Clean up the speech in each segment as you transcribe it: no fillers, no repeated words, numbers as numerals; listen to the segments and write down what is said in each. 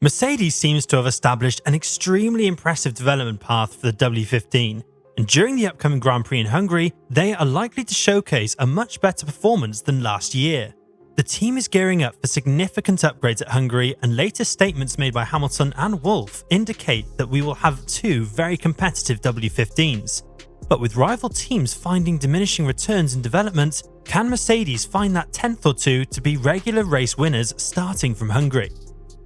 Mercedes seems to have established an extremely impressive development path for the W15, and during the upcoming Grand Prix in Hungary, they are likely to showcase a much better performance than last year. The team is gearing up for significant upgrades at Hungary, and latest statements made by Hamilton and Wolff indicate that we will have two very competitive W15s. But with rival teams finding diminishing returns in development, can Mercedes find that 10th or two to be regular race winners starting from Hungary?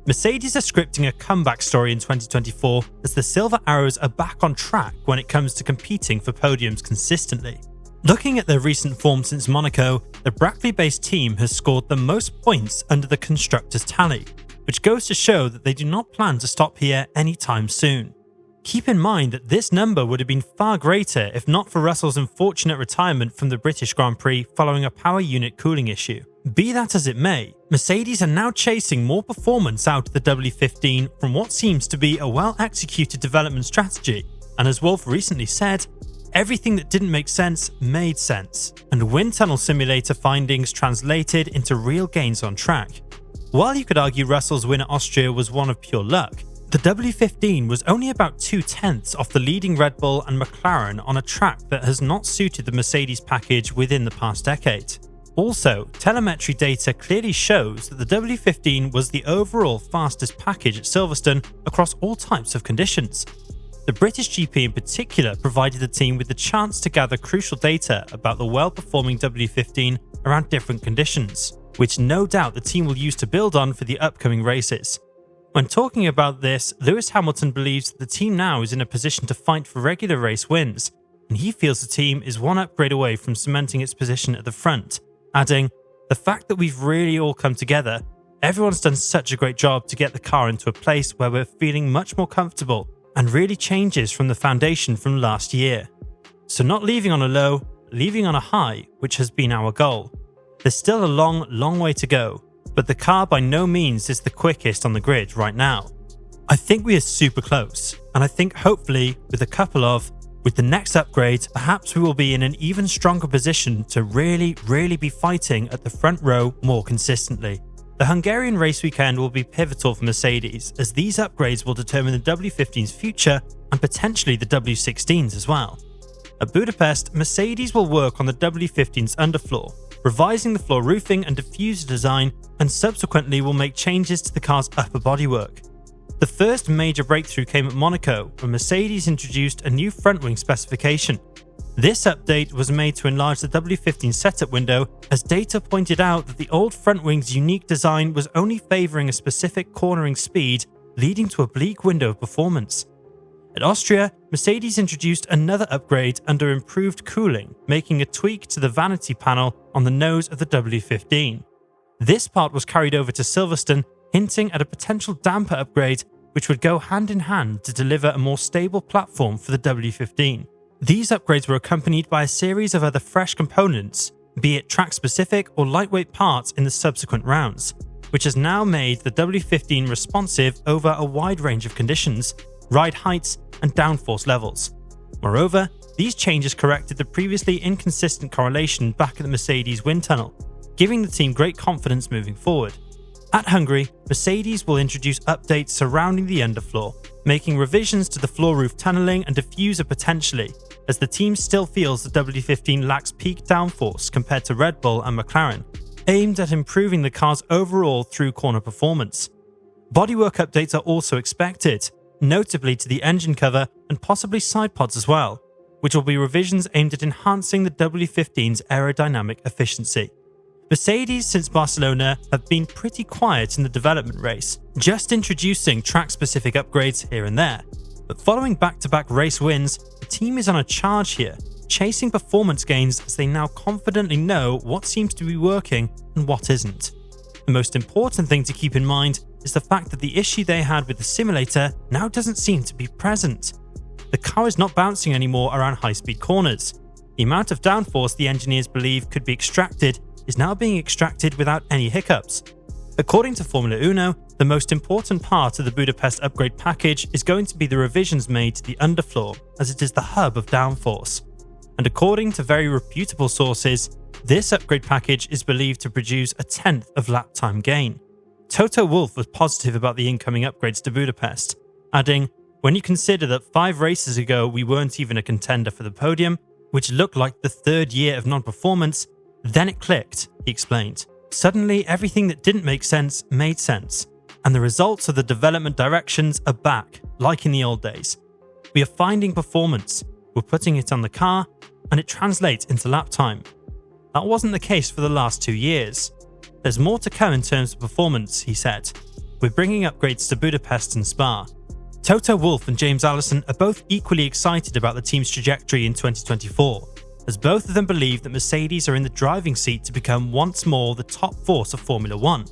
Mercedes are scripting a comeback story in 2024 as the Silver Arrows are back on track when it comes to competing for podiums consistently. Looking at their recent form since Monaco, the Brackley-based team has scored the most points under the constructors' tally, which goes to show that they do not plan to stop here anytime soon. Keep in mind that this number would have been far greater if not for Russell's unfortunate retirement from the British Grand Prix following a power unit cooling issue. Be that as it may, Mercedes are now chasing more performance out of the W15 from what seems to be a well-executed development strategy, and as Wolff recently said, everything that didn't make sense made sense, and wind tunnel simulator findings translated into real gains on track. While you could argue Russell's win at Austria was one of pure luck, the W15 was only about 2/10 off the leading Red Bull and McLaren on a track that has not suited the Mercedes package within the past decade. Also, telemetry data clearly shows that the W15 was the overall fastest package at Silverstone across all types of conditions. The British GP in particular provided the team with the chance to gather crucial data about the well-performing W15 around different conditions, which no doubt the team will use to build on for the upcoming races. When talking about this, Lewis Hamilton believes that the team now is in a position to fight for regular race wins, and he feels the team is one upgrade away from cementing its position at the front, adding, "The fact that we've really all come together, everyone's done such a great job to get the car into a place where we're feeling much more comfortable and really changes from the foundation from last year. So not leaving on a low, leaving on a high, which has been our goal. There's still a long way to go, but the car by no means is the quickest on the grid right now. I think we are super close, and I think hopefully with the next upgrade, perhaps we will be in an even stronger position to really be fighting at the front row more consistently." The Hungarian race weekend will be pivotal for Mercedes, as these upgrades will determine the W15's future and potentially the W16's as well. At Budapest, Mercedes will work on the W15's underfloor, revising the floor roofing and diffuser design, and subsequently will make changes to the car's upper bodywork. The first major breakthrough came at Monaco, when Mercedes introduced a new front wing specification. This update was made to enlarge the W15 setup window, as data pointed out that the old front wing's unique design was only favouring a specific cornering speed, leading to a bleak window of performance. At Austria, Mercedes introduced another upgrade under improved cooling, making a tweak to the vanity panel on the nose of the W15. This part was carried over to Silverstone, hinting at a potential damper upgrade which would go hand in hand to deliver a more stable platform for the W15. These upgrades were accompanied by a series of other fresh components, be it track-specific or lightweight parts in the subsequent rounds, which has now made the W15 responsive over a wide range of conditions, ride heights and downforce levels. Moreover, these changes corrected the previously inconsistent correlation back at the Mercedes wind tunnel, giving the team great confidence moving forward. At Hungary, Mercedes will introduce updates surrounding the underfloor, making revisions to the floor roof tunneling and diffuser potentially, as the team still feels the W15 lacks peak downforce compared to Red Bull and McLaren, aimed at improving the car's overall through-corner performance. Bodywork updates are also expected, notably to the engine cover and possibly side pods as well, which will be revisions aimed at enhancing the W15's aerodynamic efficiency. Mercedes since Barcelona have been pretty quiet in the development race, just introducing track-specific upgrades here and there. But following back-to-back race wins, the team is on a charge here, chasing performance gains as they now confidently know what seems to be working and what isn't. The most important thing to keep in mind is the fact that the issue they had with the simulator now doesn't seem to be present. The car is not bouncing anymore around high-speed corners. The amount of downforce the engineers believe could be extracted is now being extracted without any hiccups. According to Formula Uno, the most important part of the Budapest upgrade package is going to be the revisions made to the underfloor, as it is the hub of downforce. And according to very reputable sources, this upgrade package is believed to produce a 10th of lap time gain. Toto Wolff was positive about the incoming upgrades to Budapest, adding, "When you consider that 5 races ago we weren't even a contender for the podium, which looked like the 3rd year of non-performance, then it clicked," he explained. "Suddenly everything that didn't make sense made sense, and the results of the development directions are back, like in the old days. We are finding performance, we're putting it on the car, and it translates into lap time. That wasn't the case for the last 2 years. There's more to come in terms of performance," he said. "We're bringing upgrades to Budapest and Spa." Toto Wolff and James Allison are both equally excited about the team's trajectory in 2024, as both of them believe that Mercedes are in the driving seat to become once more the top force of Formula 1.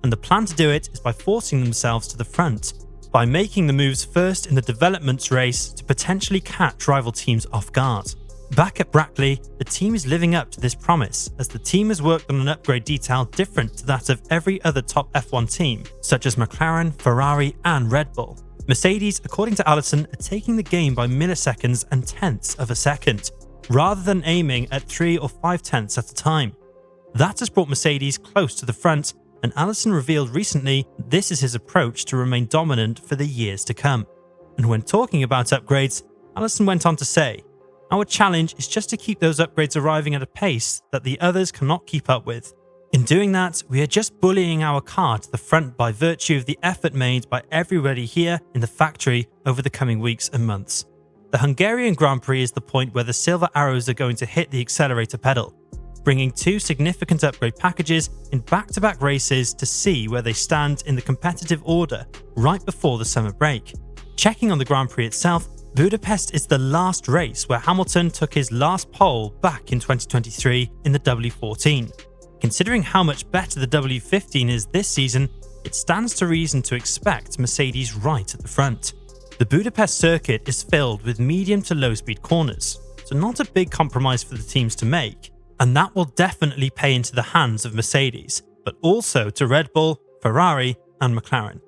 And the plan to do it is by forcing themselves to the front, by making the moves first in the developments race to potentially catch rival teams off guard. Back at Brackley, the team is living up to this promise, as the team has worked on an upgrade detail different to that of every other top F1 team, such as McLaren, Ferrari and Red Bull. Mercedes, according to Allison, are taking the game by milliseconds and tenths of a second, rather than aiming at 3 or 5 tenths at a time. That has brought Mercedes close to the front, and Allison revealed recently this is his approach to remain dominant for the years to come. And when talking about upgrades, Allison went on to say, "Our challenge is just to keep those upgrades arriving at a pace that the others cannot keep up with. In doing that, we are just bullying our car to the front by virtue of the effort made by everybody here in the factory over the coming weeks and months. The Hungarian Grand Prix is the point where the silver arrows are going to hit the accelerator pedal, bringing 2 significant upgrade packages in back-to-back races to see where they stand in the competitive order right before the summer break. Checking on the Grand Prix itself, Budapest is the last race where Hamilton took his last pole back in 2023 in the W14. Considering how much better the W15 is this season, it stands to reason to expect Mercedes right at the front. The Budapest circuit is filled with medium to low speed corners, so not a big compromise for the teams to make, and that will definitely pay into the hands of Mercedes, but also to Red Bull, Ferrari and McLaren.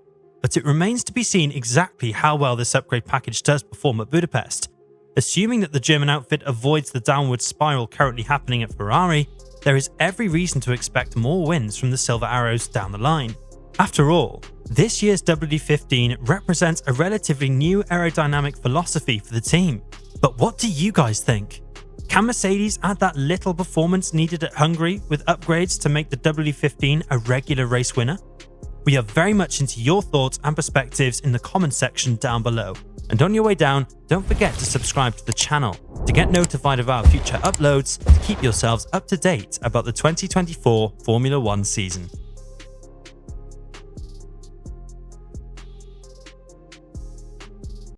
But it remains to be seen exactly how well this upgrade package does perform at Budapest. Assuming that the German outfit avoids the downward spiral currently happening at Ferrari, there is every reason to expect more wins from the Silver Arrows down the line. After all, this year's WD15 represents a relatively new aerodynamic philosophy for the team. But what do you guys think? Can Mercedes add that little performance needed at Hungary with upgrades to make the WD15 a regular race winner? We are very much into your thoughts and perspectives in the comment section down below. And on your way down, don't forget to subscribe to the channel to get notified of our future uploads to keep yourselves up to date about the 2024 Formula 1 season.